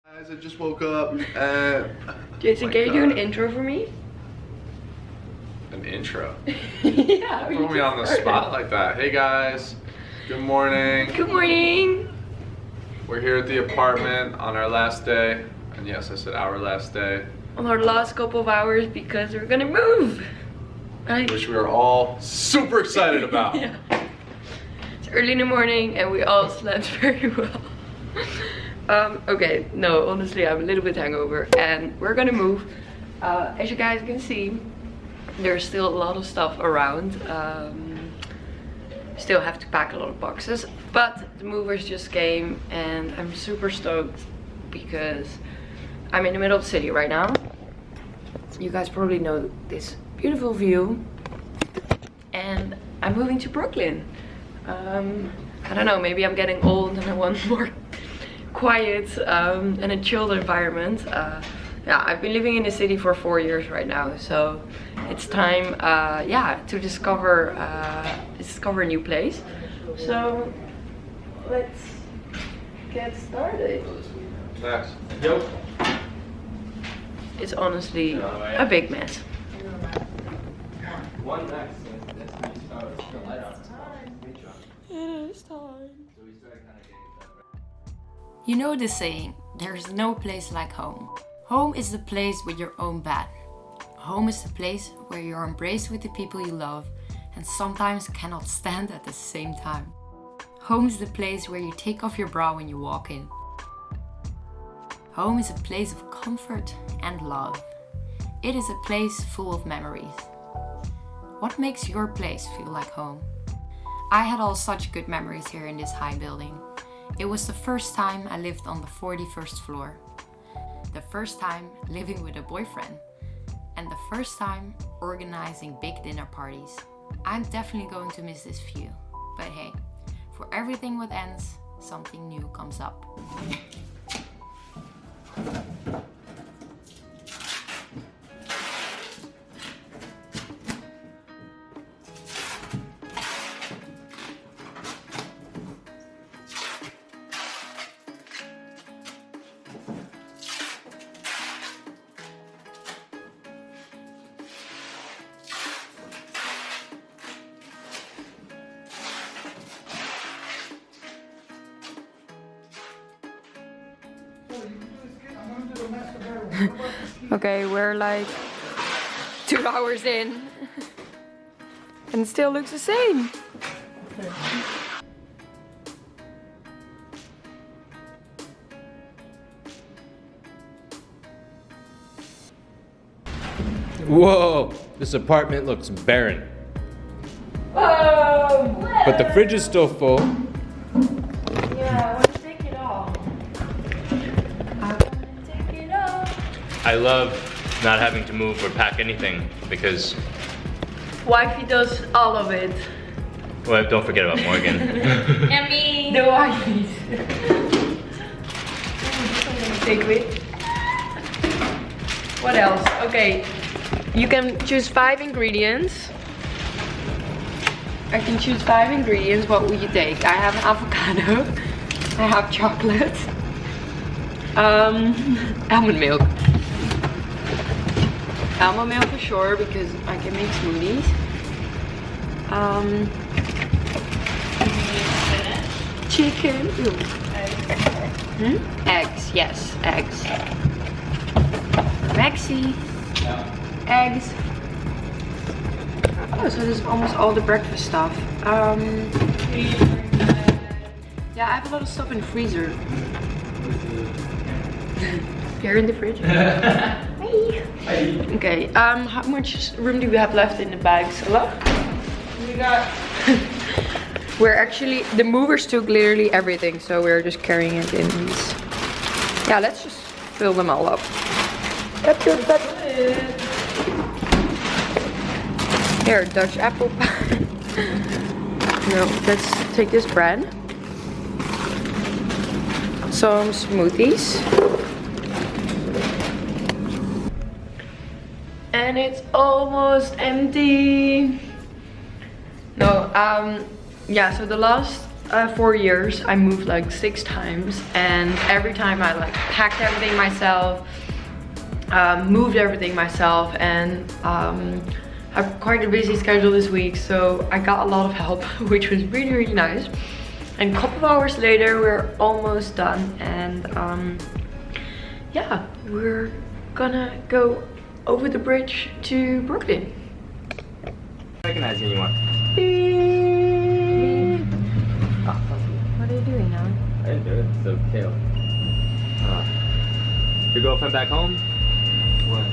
Guys, I just woke up. Jason, can you do an intro for me? An intro? Yeah. Put me on the spot like that. Hey guys, good morning. Good morning. We're here at the apartment on our last day. And yes, I said our last day. On our last couple of hours because we're gonna move. Right? Which we are all super excited about. Yeah. It's early in the morning and we all slept very well. Okay, no, honestly, I'm a little bit hangover and we're gonna move. As you guys can see, there's still a lot of stuff around. Still have to pack a lot of boxes, but the movers just came and I'm super stoked because I'm in the middle of the city right now. You guys probably know this beautiful view and I'm moving to Brooklyn. I don't know, maybe I'm getting old and I want more quiet and a chilled environment. Yeah, I've been living in the city for 4 years right now, so it's time yeah, to discover a new place. So let's get started. Next. Yo. It's honestly a big mess. One next. It is time. You know the saying, there's no place like home. Home is the place with your own bed. Home is the place where you're embraced with the people you love and sometimes cannot stand at the same time. Home is the place where you take off your bra when you walk in. Home is a place of comfort and love. It is a place full of memories. What makes your place feel like home? I had all such good memories here in this high building. It was the first time I lived on the 41st floor. The first time living with a boyfriend. And the first time organizing big dinner parties. I'm definitely going to miss this view. But hey, for everything that ends, something new comes up. Okay, we're like 2 hours in and it still looks the same. Whoa, this apartment looks barren. Oh, But the fridge is still full. yeah, I want to take it off. I want to take it off. I love not having to move or pack anything because, Wifey does all of it. well, don't forget about Morgan. And me. The wifeys. Take it. What else? Okay, you can choose 5 ingredients. I can choose 5 ingredients. What would you take? I have avocado. I have chocolate. Almond milk. Almond milk for sure because I can make smoothies. Chicken. Eggs. Yes, eggs. Maxi. Eggs. Oh, so this is almost all the breakfast stuff. Yeah, I have a lot of stuff in the freezer. Here in the fridge. Hi. Okay, how much room do we have left in the bags? A lot? We got... We're actually, the movers took literally everything, so we're just carrying it in these. Yeah, let's just fill them all up. Here, Dutch apple pie. No, let's take this bread. Some smoothies. and it's almost empty. No, yeah, so the last 4 years I moved like 6 times, and every time I like packed everything myself, moved everything myself, and I have quite a busy schedule this week, so I got a lot of help, which was really nice. And a couple of hours later we're almost done, and yeah, we're gonna go over the bridge to Brooklyn. Recognize you anymore. What are you doing now? I didn't do it. It's okay. Your girlfriend back home? What?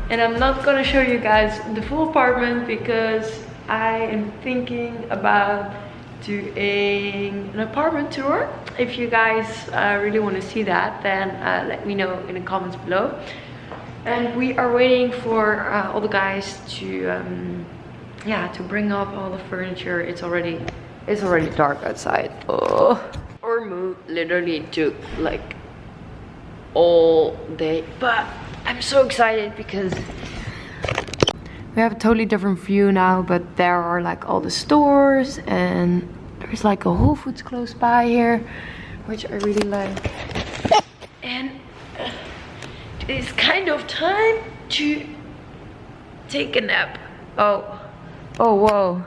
And I'm not gonna show you guys the full apartment because I am thinking about doing an apartment tour. If you guys really want to see that, then let me know in the comments below. And we are waiting for all the guys to yeah, to bring up all the furniture. It's already dark outside. Oh, our move literally took like all day, but I'm so excited because we have a totally different view now, but there are like all the stores, and there's like a Whole Foods close by here, which I really like. And it's kind of time to take a nap. Oh whoa,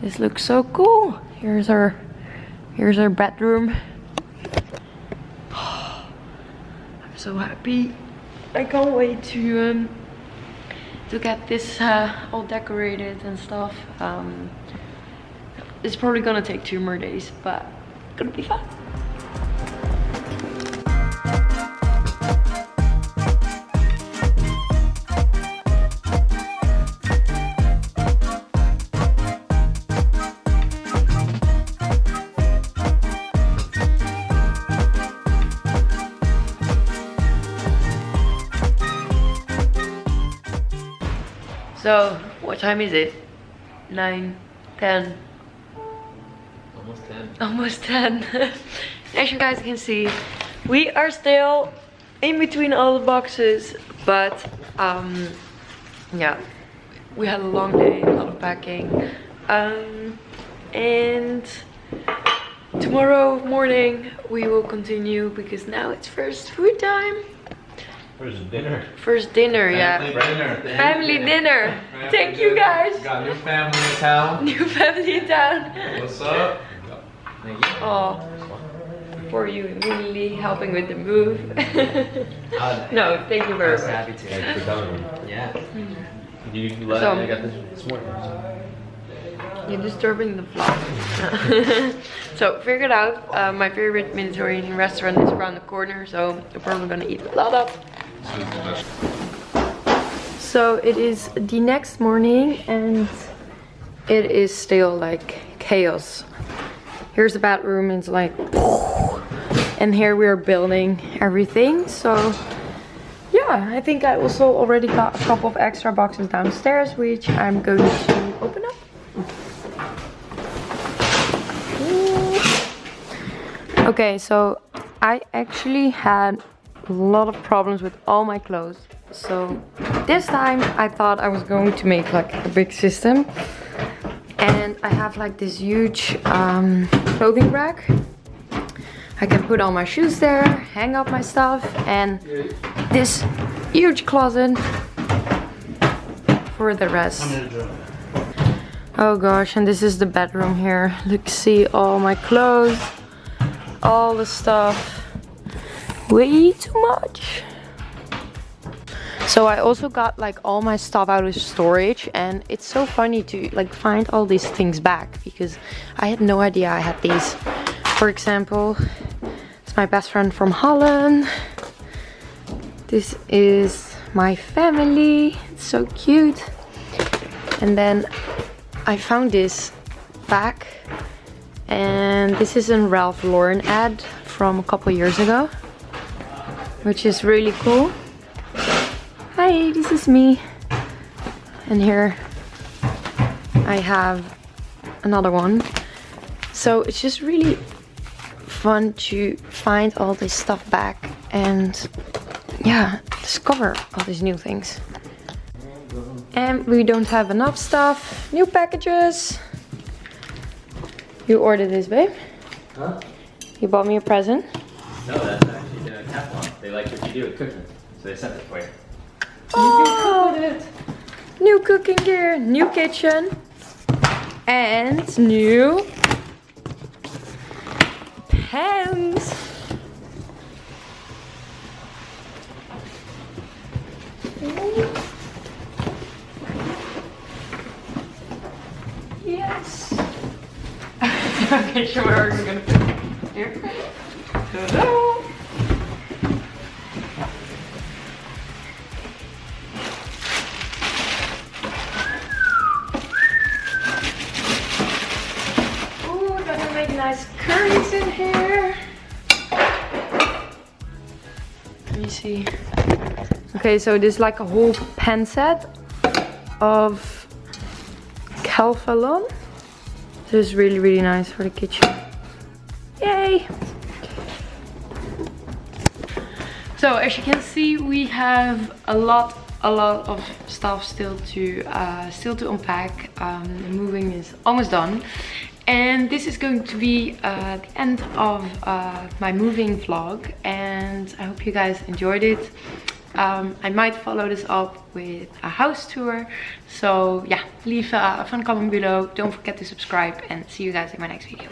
this looks so cool. Here's our bedroom. I'm so happy. I can't wait to get this all decorated and stuff. It's probably gonna take 2 more days, but it's gonna be fun. So, what time is it? 9, 10. Almost 10. Almost 10. As you guys can see, we are still in between all the boxes, but yeah, we had a long day, a lot of packing. And tomorrow morning we will continue because now it's first food time. First dinner. First dinner, yeah. Family dinner. Thank you guys. Got new family in town. New family in town. What's up? Thank you. Oh, for you immediately helping with the move. No, thank you very much. Happy to. Thanks for coming. Yeah. You So- I got this morning. You're disturbing the vlog. So, figured out my favorite Mediterranean restaurant is around the corner, so we're probably gonna eat a lot of. So it is the next morning and it is still like chaos. Here's the bathroom, it's like, and here we are building everything. So yeah, I think I also already got a couple of extra boxes downstairs, which I'm going to open up. Okay, so I actually had a lot of problems with all my clothes. So this time I thought I was going to make like a big system. And I have like this huge clothing rack. I can put all my shoes there, hang up my stuff, and this huge closet for the rest. Oh gosh, and this is the bedroom here. Look, see all my clothes, all the stuff. Way too much. So I also got like all my stuff out of storage, and it's so funny to like find all these things back because I had no idea I had these. For example, it's my best friend from Holland. This is my family. It's so cute. And then I found this back, and this is a Ralph Lauren ad from a couple years ago, which is really cool. Hi, this is me. And here I have another one. So it's just really fun to find all this stuff back and yeah, discover all these new things. And we don't have enough stuff. New packages. You ordered this, babe? Huh? You bought me a present? No, that's actually the catalog. They like what you do with cooking, so they sent it for you. Oh, you can cook with it. New cooking gear, new kitchen, and new pens. Yes. Okay, so where are we gonna put it? Here. Ta-da! Ooh, gonna make nice curries in here. Let me see. Okay, so this is like a whole pen set of Calphalon. This is really, really nice for the kitchen. Yay! So as you can see, we have a lot of stuff still to unpack. The moving is almost done, and this is going to be the end of my moving vlog. And I hope you guys enjoyed it. I might follow this up with a house tour. So yeah, leave a fun comment below. Don't forget to subscribe, and see you guys in my next video.